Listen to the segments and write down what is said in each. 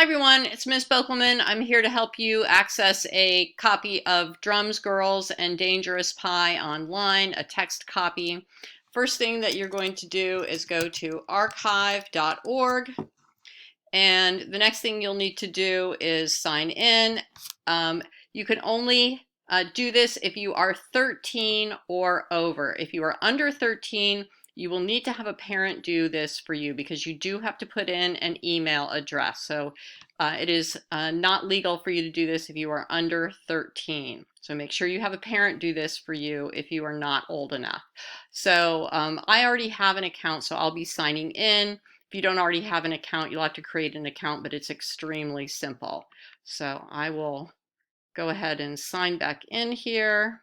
everyone, it's Ms. Bokelman. I'm here to help you access a copy of Drums, Girls, and Dangerous Pie online, a text copy. First thing that you're going to do is go to archive.org, and the next thing you'll need to do is sign in. You can only do this if you are 13 or over. If you are under 13, you will need to have a parent do this for you because you do have to put in an email address. So it is not legal for you to do this if you are under 13. So make sure you have a parent do this for you if you are not old enough. So I already have an account, so I'll be signing in. If you don't already have an account, you'll have to create an account, but it's extremely simple. So I will go ahead and sign back in here.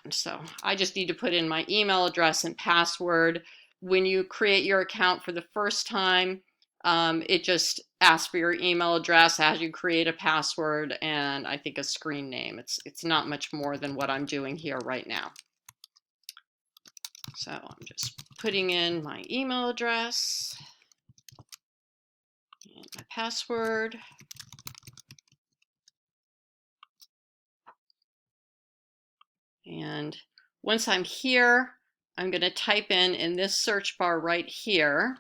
And so I just need to put in my email address and password. When you create your account for the first time, it just asks for your email address as you create a password and I think a screen name. It's not much more than what I'm doing here right now. So I'm just putting in my email address and my password. And once I'm here, I'm going to type in this search bar right here,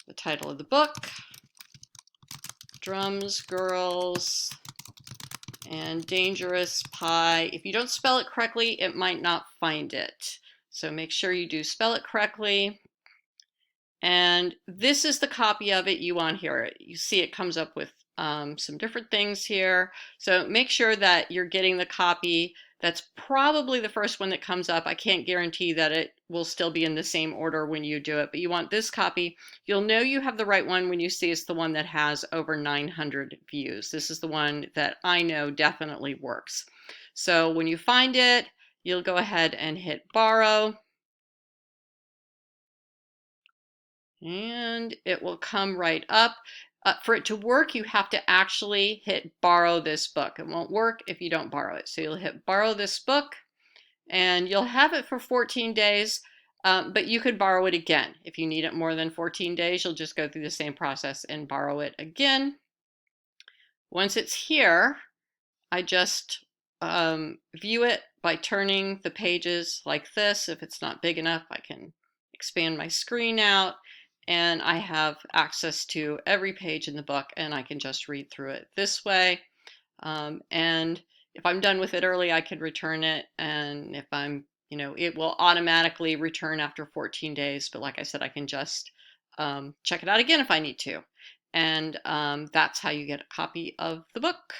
the title of the book, Drums, Girls, and Dangerous Pie. If you don't spell it correctly, it might not find it. So make sure you do spell it correctly. And this is the copy of it you want here. You see it comes up with some different things here. So make sure that you're getting the copy. That's probably the first one that comes up. I can't guarantee that it will still be in the same order when you do it, but you want this copy. You'll know you have the right one when you see it's the one that has over 900 views. This is the one that I know definitely works. So when you find it, you'll go ahead and hit borrow. And it will come right up. For it to work, you have to actually hit borrow this book. It won't work if you don't borrow it. So you'll hit borrow this book and you'll have it for 14 days, but you could borrow it again. If you need it more than 14 days, you'll just go through the same process and borrow it again. Once it's here, I just view it by turning the pages like this. If it's not big enough, I can expand my screen out. And I have access to every page in the book and I can just read through it this way. And if I'm done with it early, I can return it. And if I'm, it will automatically return after 14 days. But like I said, I can just check it out again if I need to. And that's how you get a copy of the book.